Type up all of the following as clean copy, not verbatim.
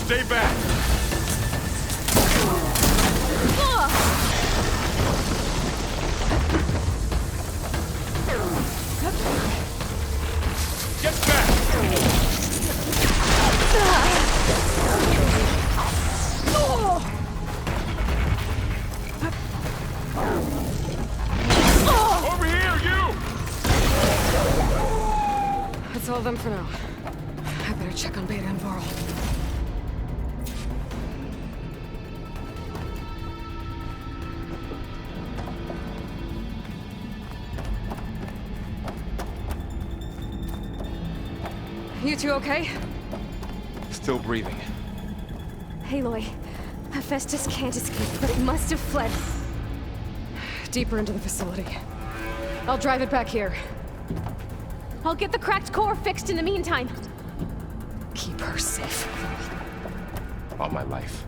Stay back! Get back! Over here, you! That's all of them for now. I better check on Beta and Varl. You two okay? Still breathing. Aloy, Hephaestus can't escape, but it must have fled. Deeper into the facility. I'll drive it back here. I'll get the cracked core fixed in the meantime. Keep her safe. All my life.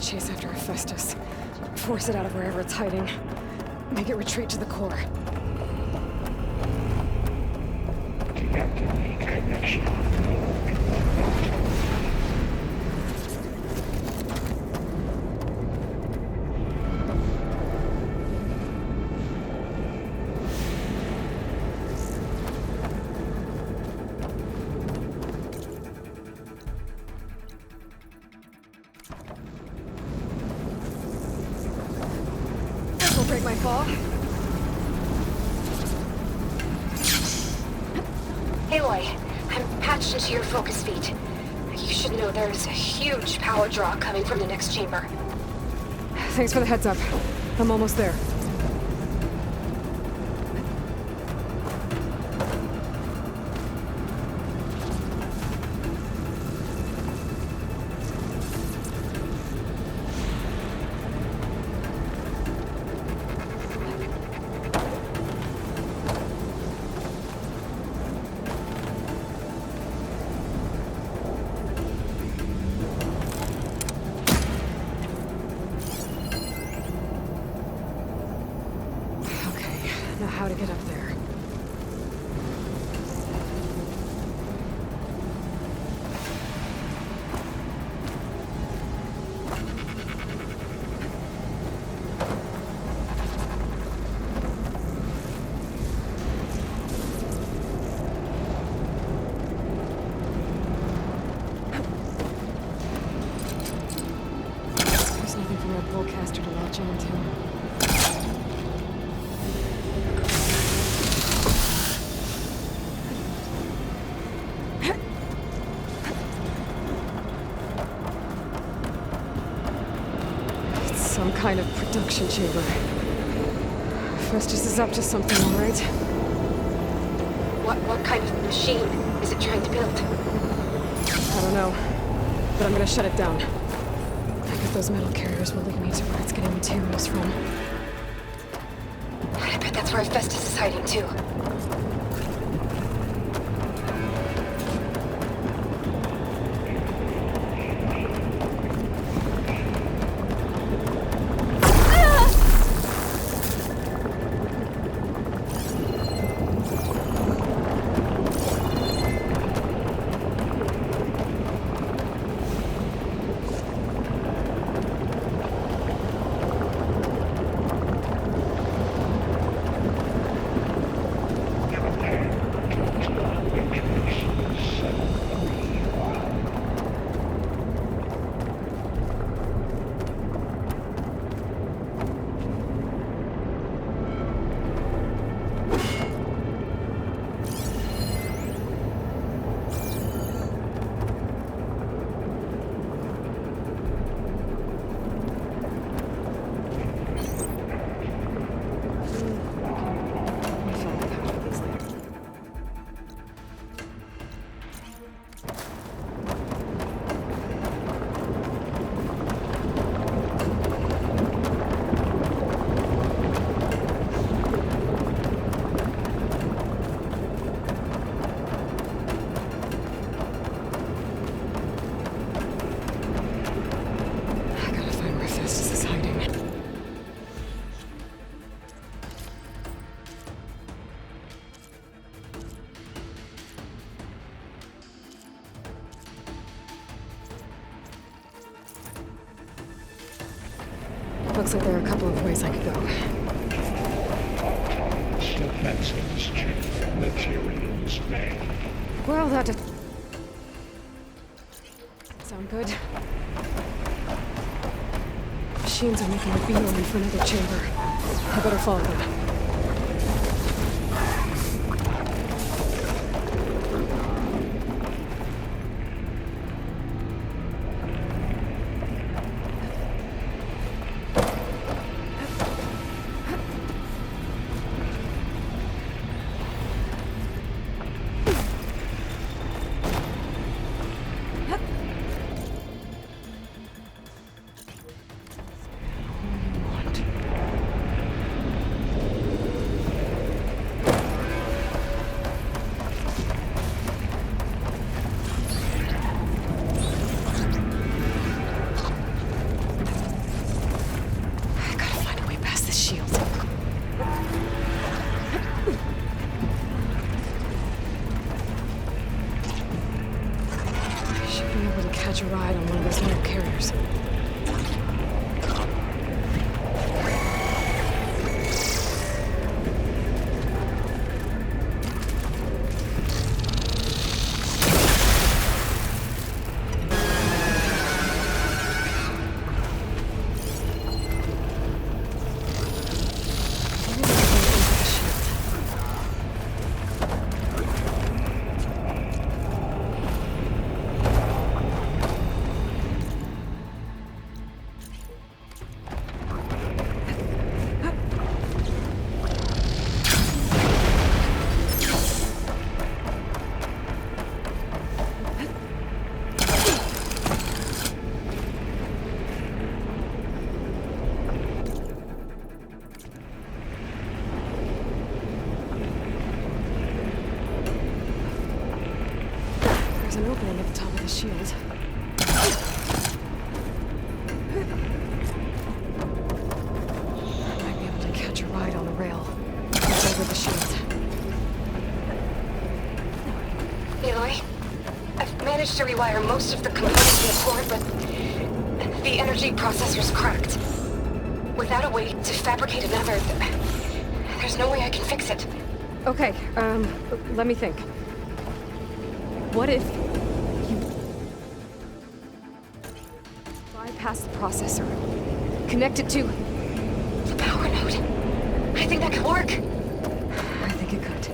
Chase after Hephaestus. Force it out of wherever it's hiding. Make it retreat to the core. Break my fall. Aloy, I'm patched into your focus feed. You should know there's a huge power draw coming from the next chamber. Thanks for the heads up. I'm almost there. Now how to get up there. There's nothing from that bowcaster to latch onto. Some kind of production chamber. Festus is up to something, all right? What kind of machine is it trying to build? I don't know, but I'm gonna shut it down. I bet those metal carriers will lead me to where it's getting materials from. I bet that's where Festus is hiding too. Looks like there are a couple of ways I could go. Defenses check. Materials made. Well, that did... sound good. Machines are making a beeline for another chamber. I better follow them. Catch a ride on one of those metal carriers. There's an opening at the top of the shield. I might be able to catch a ride on the rail. It's over the shield. Aloy, I've managed to rewire most of the components in the core, but the energy processor's cracked. Without a way to fabricate another, there's no way I can fix it. Okay, let me think. What if you bypass the processor, connect it to The power node. I think that could work. I think it could.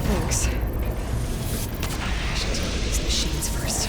Thanks. I should deal with these machines first.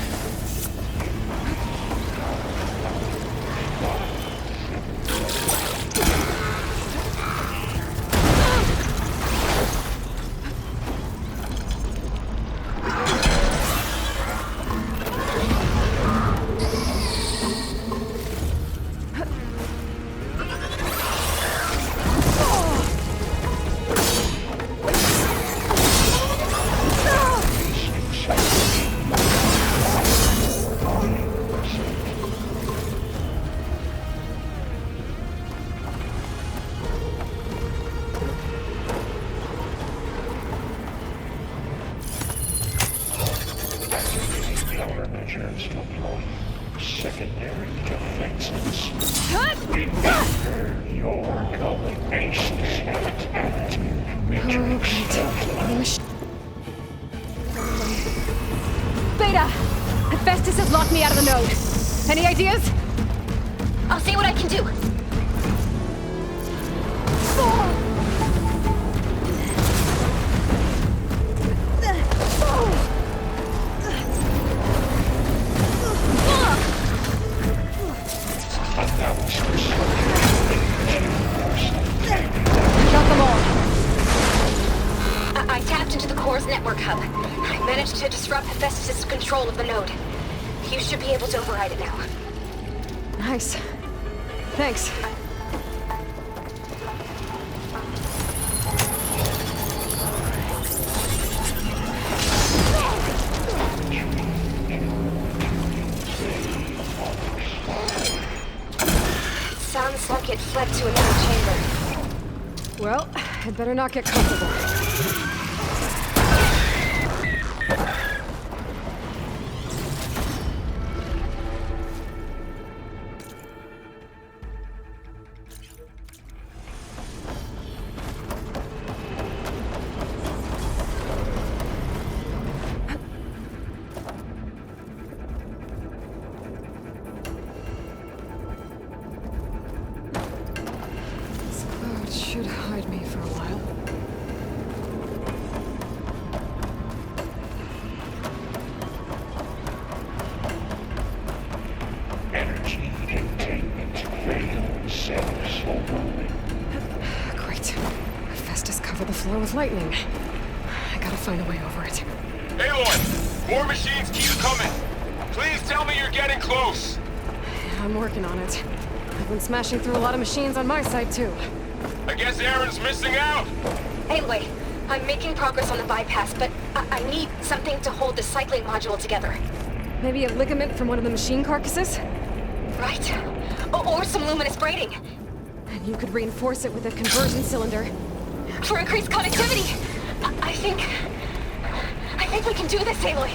Countermeasures deployed. Secondary defenses. Remember your combinations and matrix. Beta! Hephaestus has locked me out of the node. Any ideas? I'll see what I can do. managed to disrupt Hephaestus' control of the node. You should be able to override it now. Nice. Thanks. Sounds like it fled to another chamber. Well, I'd better not get comfortable. Should hide me for a while. Energy containment failed. Cells overloading. Great. Hephaestus covered the floor with lightning. I gotta find a way over it. Aloy! More machines keep coming! Please tell me you're getting close! I'm working on it. I've been smashing through a lot of machines on my side, too. I guess Aaron's missing out! Anyway, I'm making progress on the bypass, but I need something to hold the cycling module together. Maybe a ligament from one of the machine carcasses? Right. Or some luminous braiding. And you could reinforce it with a conversion cylinder. For increased connectivity! I think we can do this, Aloy.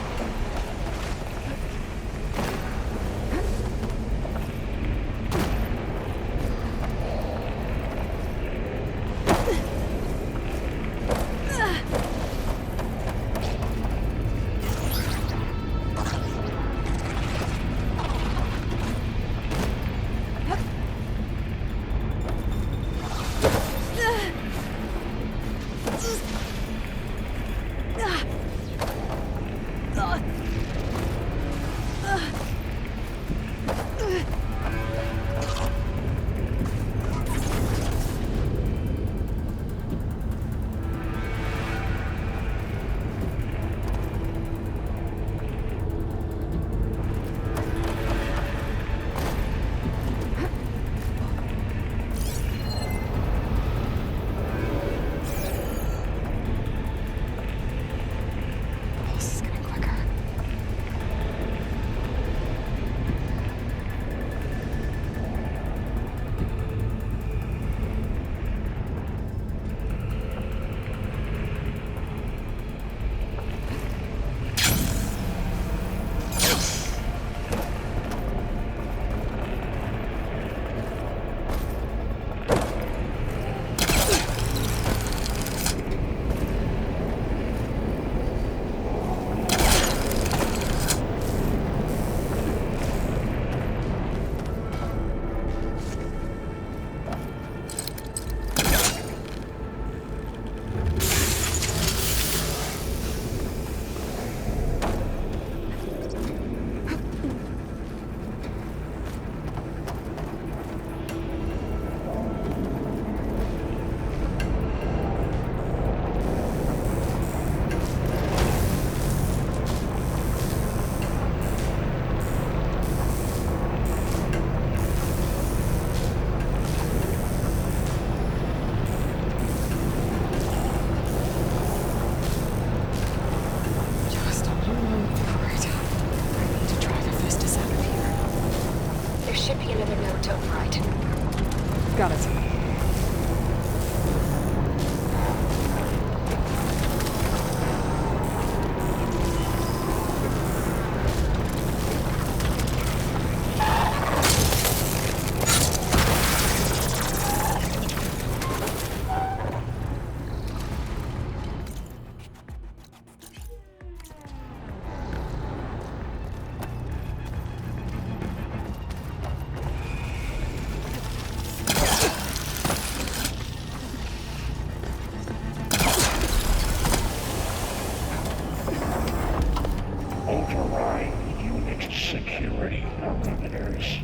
Got it. Override unit security parameters.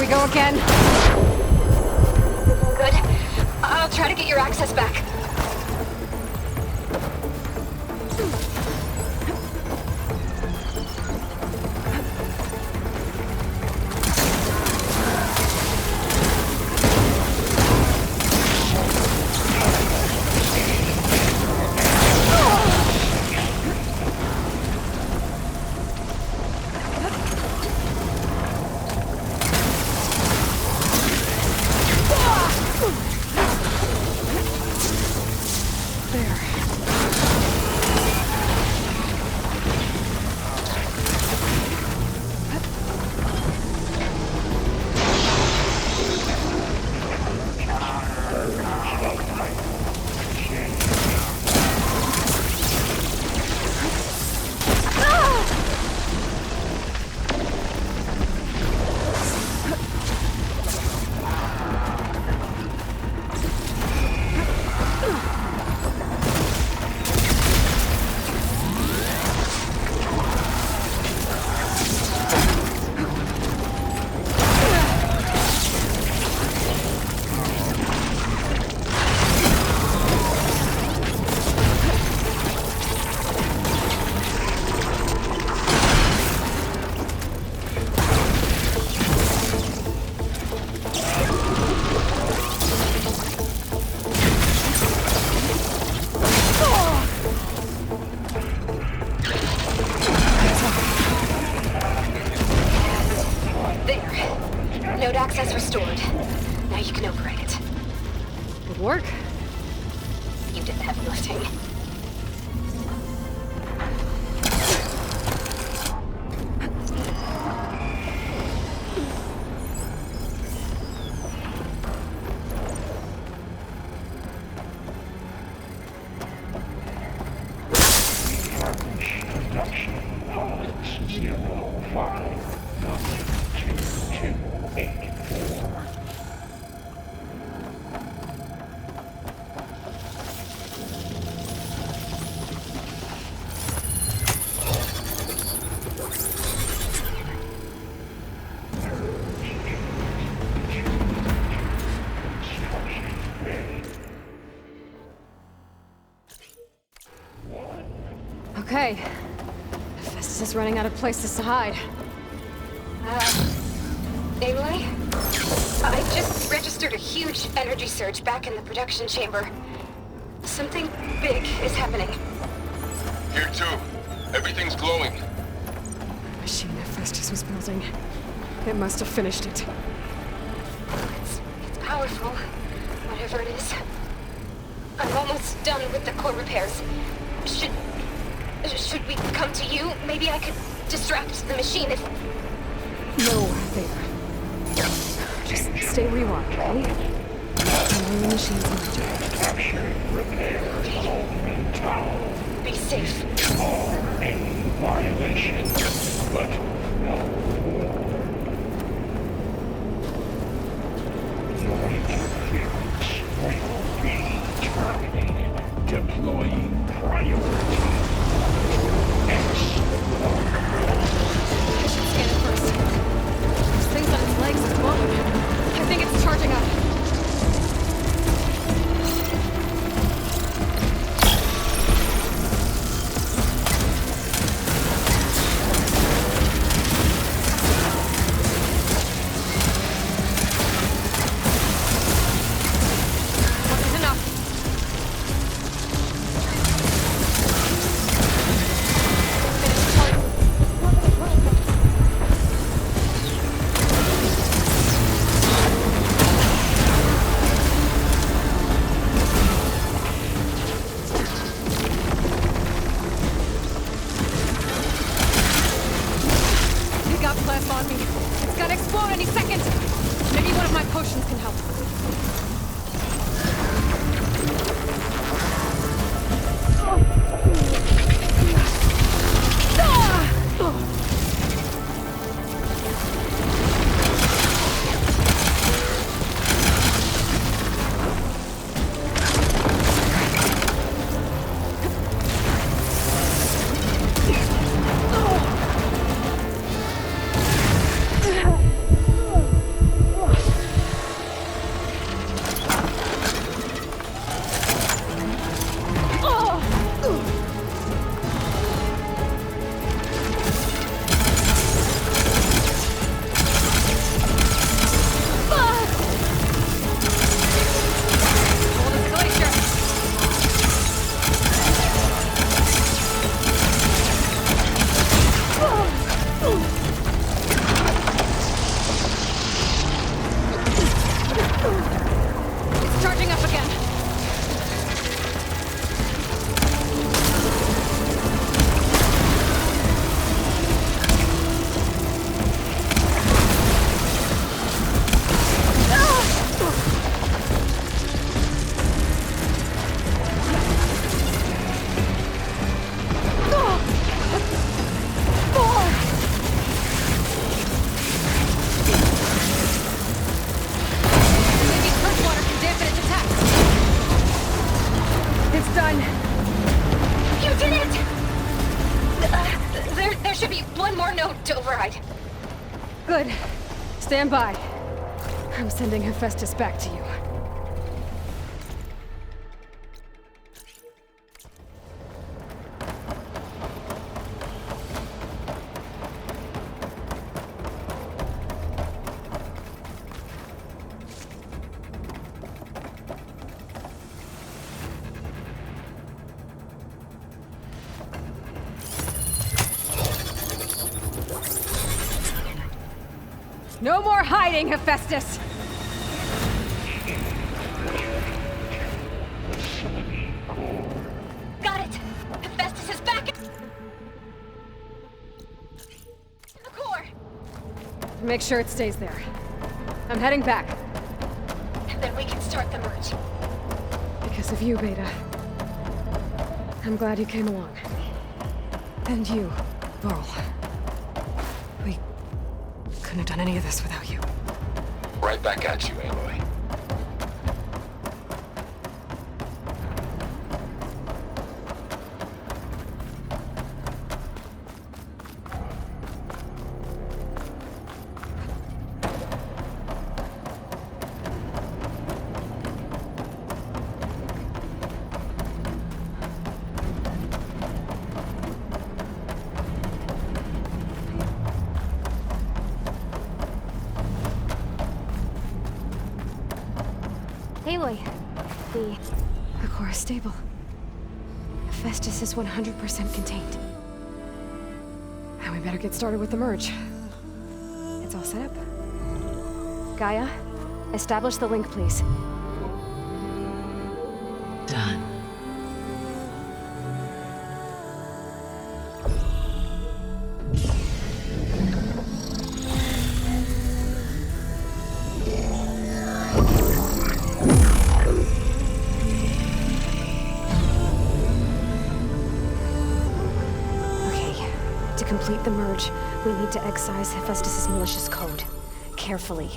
go again? Good. I'll try to get your access back. Node access restored. Now you can override it. Good work. You did the heavy lifting. Production pods 059284. Okay. Festus is running out of places to hide. Aloy? I just registered a huge energy surge back in the production chamber. Something big is happening. Here too. Everything's glowing. The machine that Festus was building. It must have finished it. It's powerful, whatever it is. I'm almost done with the core repairs. Should we come to you? Maybe I could distract the machine if... No, there. Just stay where you are, okay? Handling the machine's in Capturing repairs Holman Tower. be safe. All any violations, but no war. Your interference will be terminated. Deploying priority. I should scan it first. Those things on its legs are glowing. I think it's charging up. This is enough. Finish charging. done. You did it! There should be one more node to override. Good. Stand by. I'm sending Hephaestus back to you. No more hiding, Hephaestus! Got it! Hephaestus is back in the core! Make sure it stays there. I'm heading back. Then we can start the merge. Because of you, Beta. I'm glad you came along. And you, Varl. We couldn't have done any of this without you. Right back at you, Aloy. Aloy, The core is stable. Hephaestus is 100% contained. Now we better get started with the merge. It's all set up. Gaia, establish the link, please. Done. Okay, to complete the merge, we need to excise Hephaestus' malicious code. Carefully.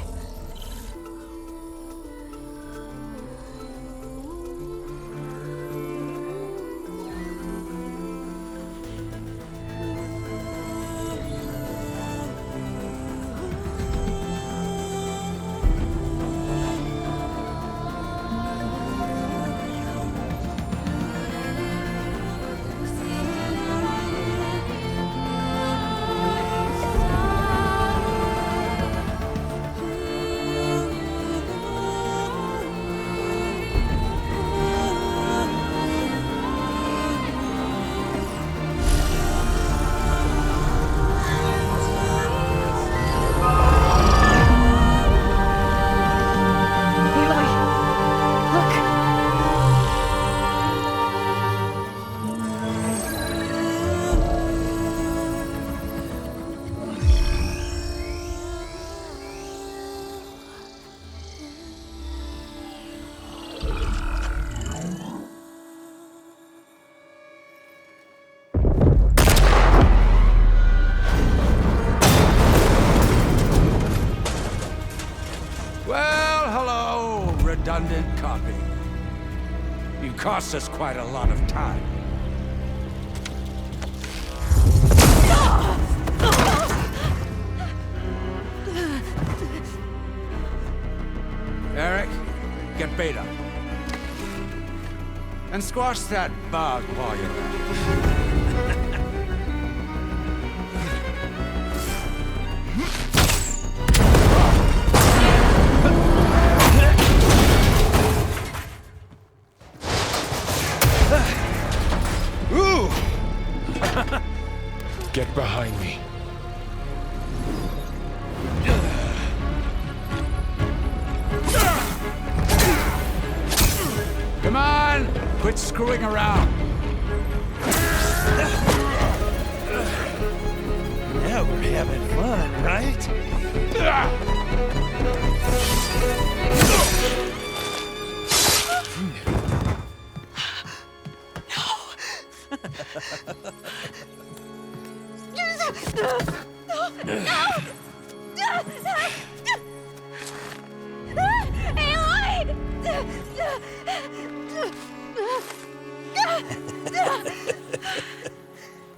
Well, hello, redundant copy. You cost us quite a lot of time. Eric, get Beta. And squash that bug while you're at it. Get behind me. Come on! Quit screwing around! Now we're having fun, right? Aloy!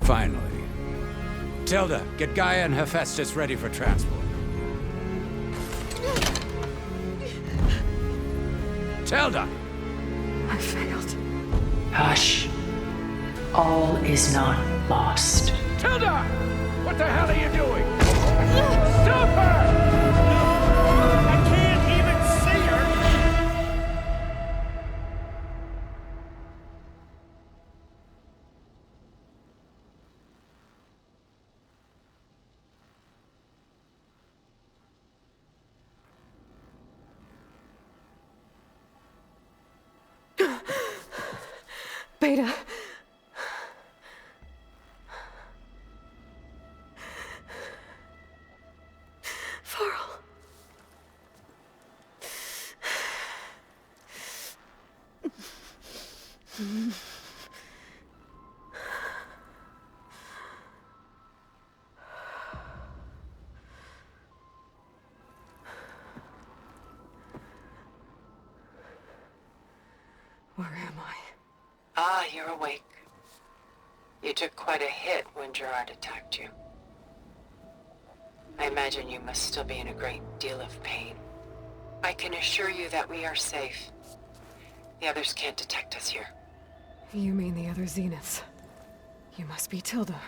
Finally. Tilda, get Gaia and Hephaestus ready for transport. Tilda! I failed. Hush. All is not lost. Tilda! What the hell are you doing? Stop her! I can't even see her! Beta. Varl. Where am I? Ah, you're awake. You took quite a hit when Gerard attacked you. I imagine you must still be in a great deal of pain. I can assure you that we are safe. The others can't detect us here. You mean the other Zeniths? You must be Tilda.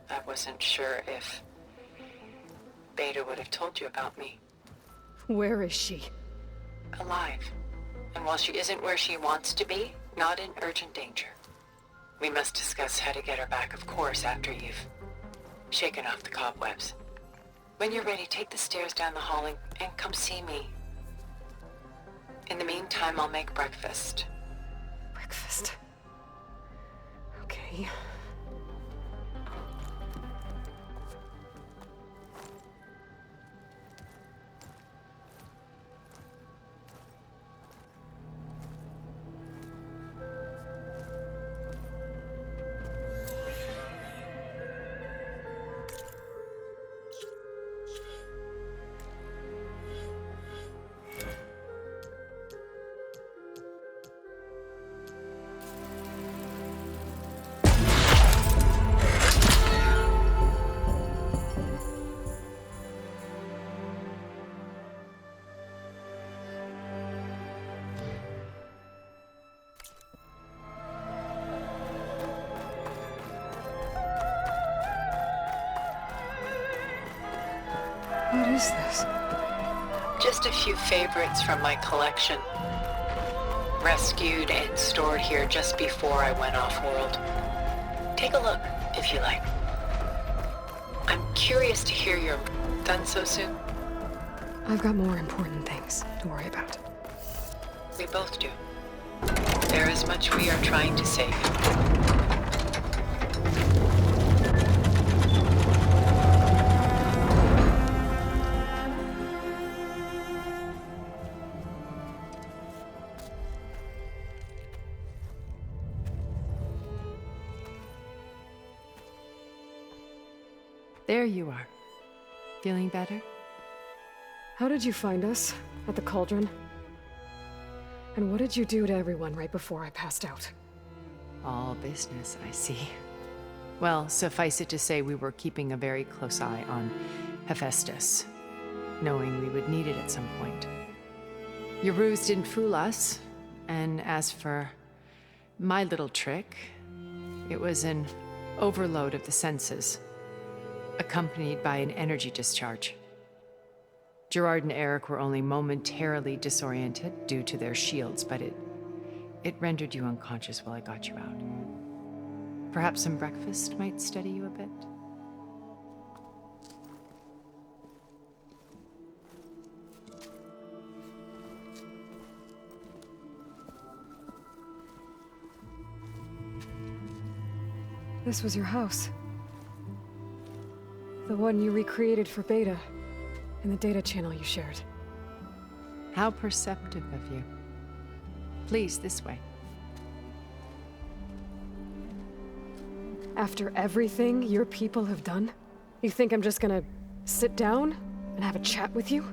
I wasn't sure if Beta would have told you about me. Where is she? Alive. And while she isn't where she wants to be, not in urgent danger. We must discuss how to get her back, of course, after you've shaken off the cobwebs. When you're ready, take the stairs down the hall and come see me. In the meantime, I'll make breakfast. Breakfast. Okay. What is this? Just a few favorites from my collection. Rescued and stored here just before I went off-world. Take a look, if you like. I'm curious to hear your... Done so soon? I've got more important things to worry about. We both do. There is much we are trying to save. There you are. Feeling better? How did you find us? At the cauldron? And what did you do to everyone right before I passed out? All business, I see. Well, suffice it to say we were keeping a very close eye on Hephaestus, knowing we would need it at some point. Your ruse didn't fool us, and as for my little trick, it was an overload of the senses, accompanied by an energy discharge. Gerard and Eric were only momentarily disoriented due to their shields, but it rendered you unconscious while I got you out. Perhaps some breakfast might steady you a bit? This was your house. The one you recreated for Beta, in the data channel you shared. How perceptive of you. Please, this way. After everything your people have done, you think I'm just gonna sit down and have a chat with you?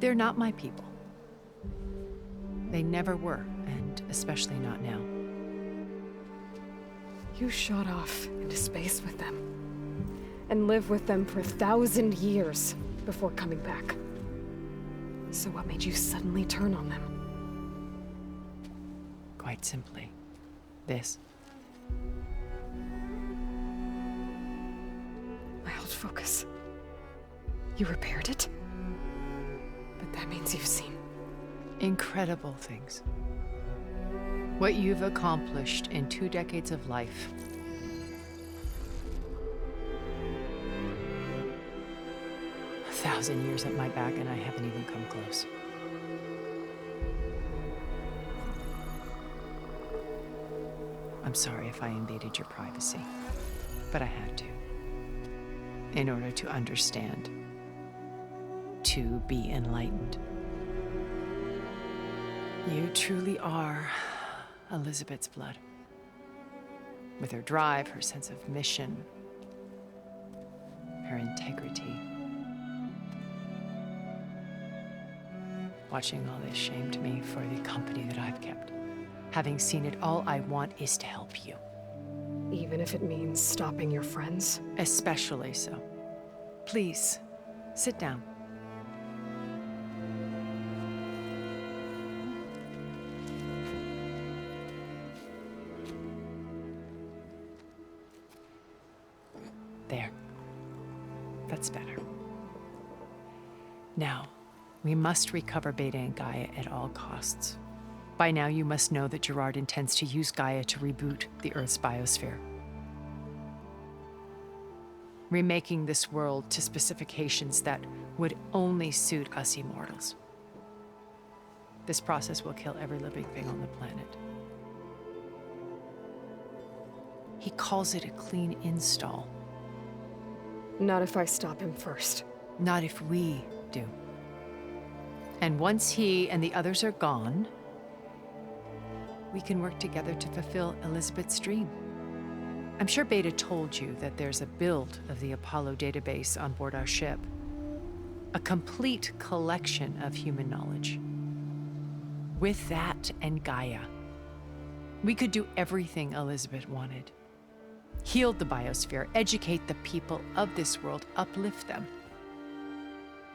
They're not my people. They never were, and especially not now. You shot off into space with them. And lived with them for 1,000 years before coming back. So what made you suddenly turn on them? Quite simply, this. My old focus. You repaired it? But that means you've seen... Incredible things. What you've accomplished in 2 decades of life. A 1,000 years at my back and I haven't even come close. I'm sorry if I invaded your privacy, but I had to. In order to understand. To be enlightened. You truly are Elizabeth's blood. With her drive, her sense of mission, her integrity. Watching all this shamed me for the company that I've kept. Having seen it, all I want is to help you. Even if it means stopping your friends? Especially so. Please, sit down. There. That's better. Now, we must recover Beta and Gaia at all costs. By now, you must know that Gerard intends to use Gaia to reboot the Earth's biosphere. Remaking this world to specifications that would only suit us immortals. This process will kill every living thing on the planet. He calls it a clean install. Not if I stop him first. Not if we do. And once he and the others are gone, we can work together to fulfill Elizabeth's dream. I'm sure Beta told you that there's a build of the Apollo database on board our ship. A complete collection of human knowledge. With that and Gaia, we could do everything Elizabeth wanted. Heal the biosphere, educate the people of this world, uplift them.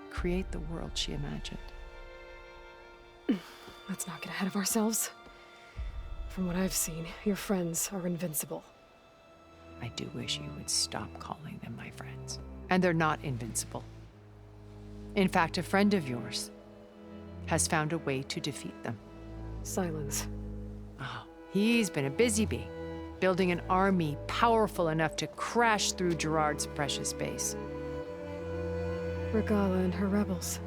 Create the world she imagined. Let's not get ahead of ourselves. From what I've seen, your friends are invincible. I do wish you would stop calling them my friends. And they're not invincible. In fact, a friend of yours has found a way to defeat them. Silence. Oh, he's been a busy bee, building an army powerful enough to crash through Gerard's precious base. Regala and her rebels.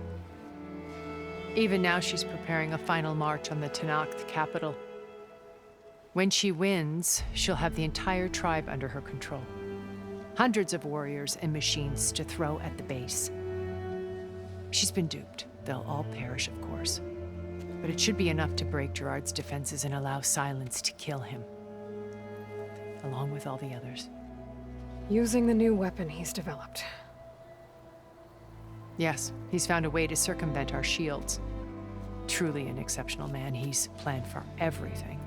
Even now, she's preparing a final march on the Tenakth capital. When she wins, she'll have the entire tribe under her control. Hundreds of warriors and machines to throw at the base. She's been duped. They'll all perish, of course. But it should be enough to break Gerard's defenses and allow Silence to kill him. Along with all the others. Using the new weapon he's developed. Yes, he's found a way to circumvent our shields. Truly an exceptional man. He's planned for everything.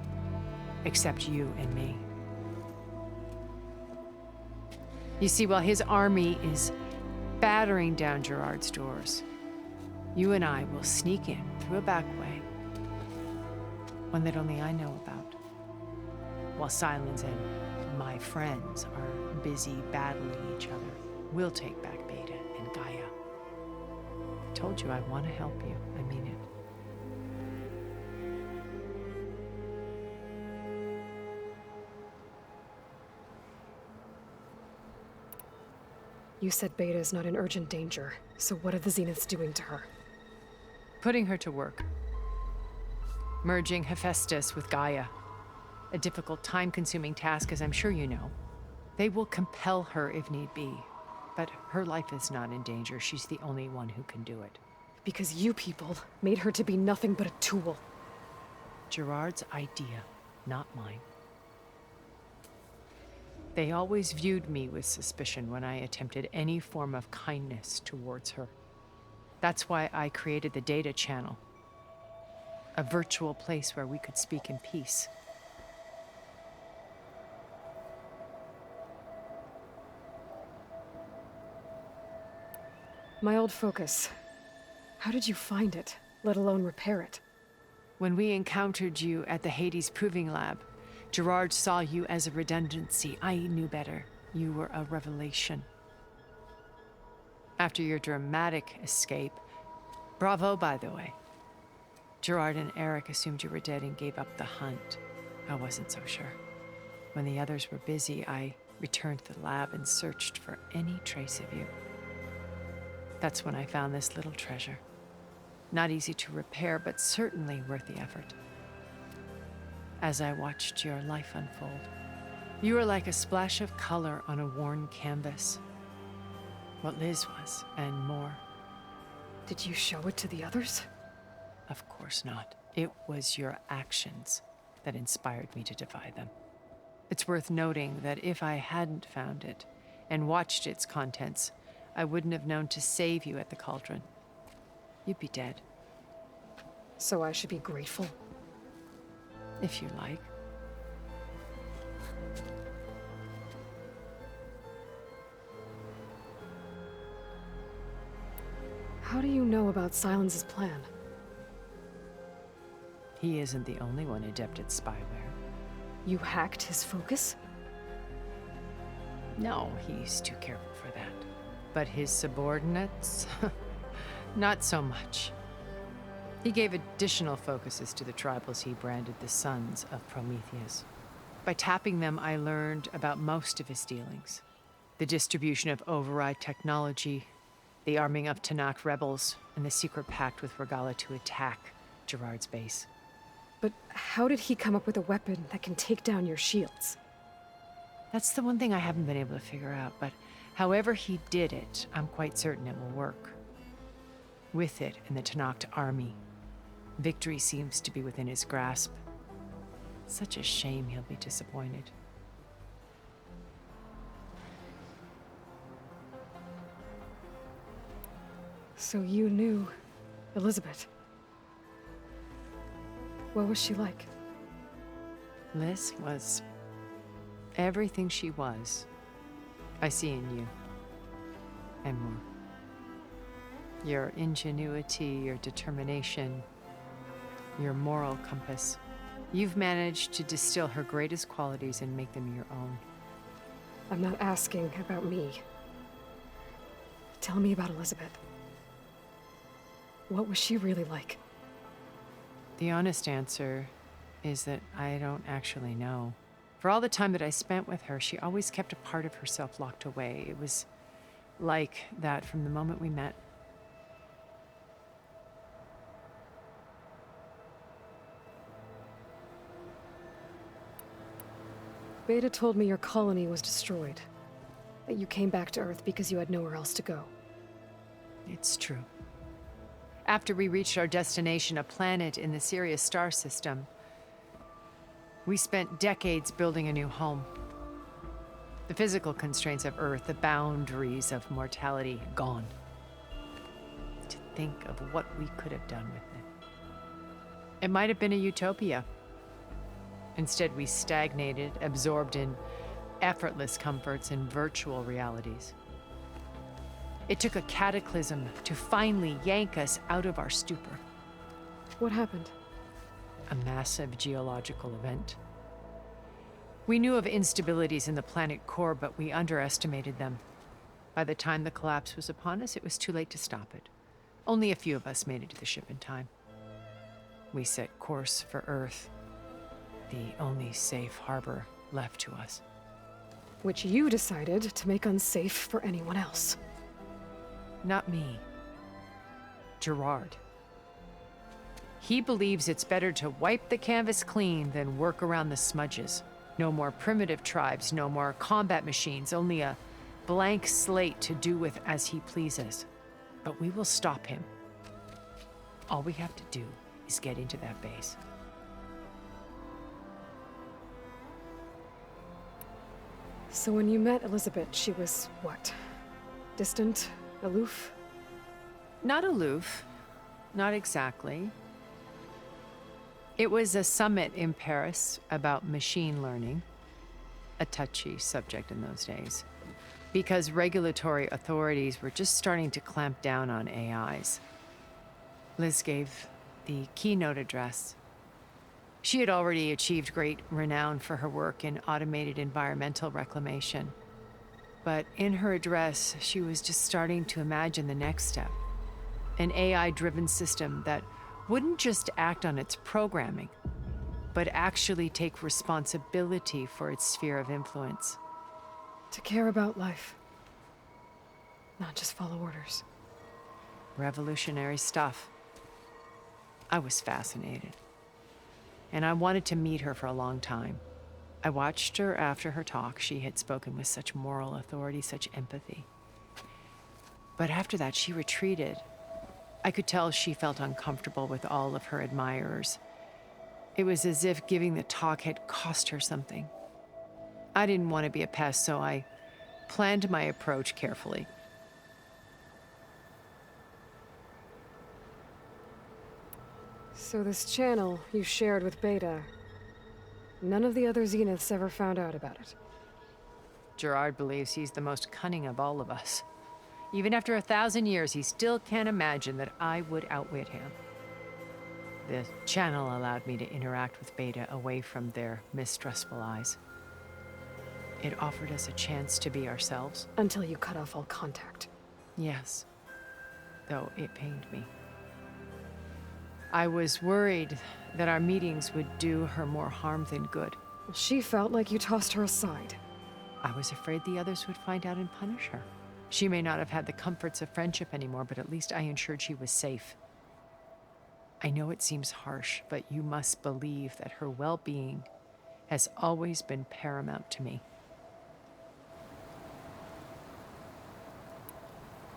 Except you and me. You see, while his army is battering down Gerard's doors, you and I will sneak in through a back way. One that only I know about. While Silence and my friends are busy battling each other, we'll take back Beta and Gaia. I told you I want to help you. I mean it. You said Beta is not in urgent danger, so what are the Zeniths doing to her? Putting her to work. Merging Hephaestus with Gaia. A difficult, time-consuming task, as I'm sure you know. They will compel her if need be. But her life is not in danger. She's the only one who can do it. Because you people made her to be nothing but a tool. Gerard's idea, not mine. They always viewed me with suspicion when I attempted any form of kindness towards her. That's why I created the data channel. A virtual place where we could speak in peace. My old focus. How did you find it, let alone repair it? When we encountered you at the Hades Proving Lab, Gerard saw you as a redundancy. I knew better. You were a revelation. After your dramatic escape, bravo, by the way. Gerard and Eric assumed you were dead and gave up the hunt. I wasn't so sure. When the others were busy, I returned to the lab and searched for any trace of you. That's when I found this little treasure. Not easy to repair, but certainly worth the effort. As I watched your life unfold, you were like a splash of color on a worn canvas. What Liz was, and more. Did you show it to the others? Of course not. It was your actions that inspired me to defy them. It's worth noting that if I hadn't found it and watched its contents, I wouldn't have known to save you at the cauldron. You'd be dead. So I should be grateful? If you like. How do you know about Silence's plan? He isn't the only one adept at spyware. You hacked his focus? No, he's too careful for that. But his subordinates? Not so much. He gave additional focuses to the tribals he branded the Sons of Prometheus. By tapping them, I learned about most of his dealings. The distribution of override technology, the arming of Tanakh rebels, and the secret pact with Regala to attack Gerard's base. But how did he come up with a weapon that can take down your shields? That's the one thing I haven't been able to figure out, but however he did it, I'm quite certain it will work. With it and the Tanakh army, victory seems to be within his grasp. Such a shame he'll be disappointed. So you knew Elizabeth. What was she like? Liz was everything she was. I see in you. And more. Your ingenuity, your determination, your moral compass. You've managed to distill her greatest qualities and make them your own. I'm not asking about me. Tell me about Elizabeth. What was she really like? The honest answer is that I don't actually know. For all the time that I spent with her, she always kept a part of herself locked away. It was like that from the moment we met. Beta told me your colony was destroyed. That you came back to Earth because you had nowhere else to go. It's true. After we reached our destination, a planet in the Sirius star system, we spent decades building a new home. The physical constraints of Earth, the boundaries of mortality, gone. To think of what we could have done with it. It might have been a utopia. Instead, we stagnated, absorbed in effortless comforts and virtual realities. It took a cataclysm to finally yank us out of our stupor. What happened? A massive geological event. We knew of instabilities in the planet core, but we underestimated them. By the time the collapse was upon us, it was too late to stop it. Only a few of us made it to the ship in time. We set course for Earth, the only safe harbor left to us. Which you decided to make unsafe for anyone else. Not me. Gerard. He believes it's better to wipe the canvas clean than work around the smudges. No more primitive tribes, no more combat machines, only a blank slate to do with as he pleases. But we will stop him. All we have to do is get into that base. So when you met Elizabeth, she was what? Distant? Aloof? Not aloof. Not exactly. It was a summit in Paris about machine learning. A touchy subject in those days. because regulatory authorities were just starting to clamp down on AIs. Liz gave the keynote address. She had already achieved great renown for her work in automated environmental reclamation. But in her address, she was just starting to imagine the next step. An AI-driven system that wouldn't just act on its programming, but actually take responsibility for its sphere of influence. To care about life. Not just follow orders. Revolutionary stuff. I was fascinated. And I wanted to meet her for a long time. I watched her after her talk. She had spoken with such moral authority, such empathy. But after that, she retreated. I could tell she felt uncomfortable with all of her admirers. It was as if giving the talk had cost her something. I didn't want to be a pest, so I planned my approach carefully. So this channel you shared with Beta, none of the other Zeniths ever found out about it. Gerard believes he's the most cunning of all of us. Even after 1,000 years, he still can't imagine that I would outwit him. The channel allowed me to interact with Beta away from their mistrustful eyes. It offered us a chance to be ourselves. Until you cut off all contact. Yes, though it pained me. I was worried that our meetings would do her more harm than good. She felt like you tossed her aside. I was afraid the others would find out and punish her. She may not have had the comforts of friendship anymore, but at least I ensured she was safe. I know it seems harsh, but you must believe that her well-being has always been paramount to me.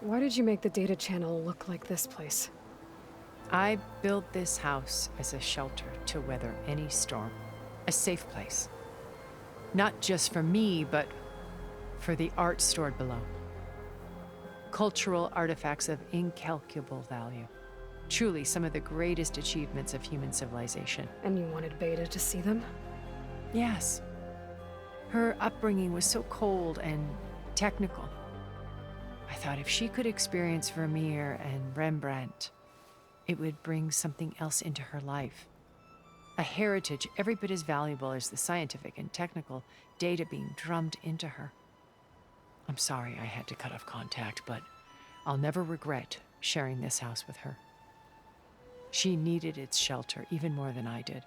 Why did you make the data channel look like this place? I built this house as a shelter to weather any storm. A safe place. Not just for me, but for the art stored below. Cultural artifacts of incalculable value. Truly some of the greatest achievements of human civilization. And you wanted Beta to see them? Yes. Her upbringing was so cold and technical. I thought if she could experience Vermeer and Rembrandt, it would bring something else into her life. A heritage every bit as valuable as the scientific and technical data being drummed into her. I'm sorry I had to cut off contact, but I'll never regret sharing this house with her. She needed its shelter even more than I did.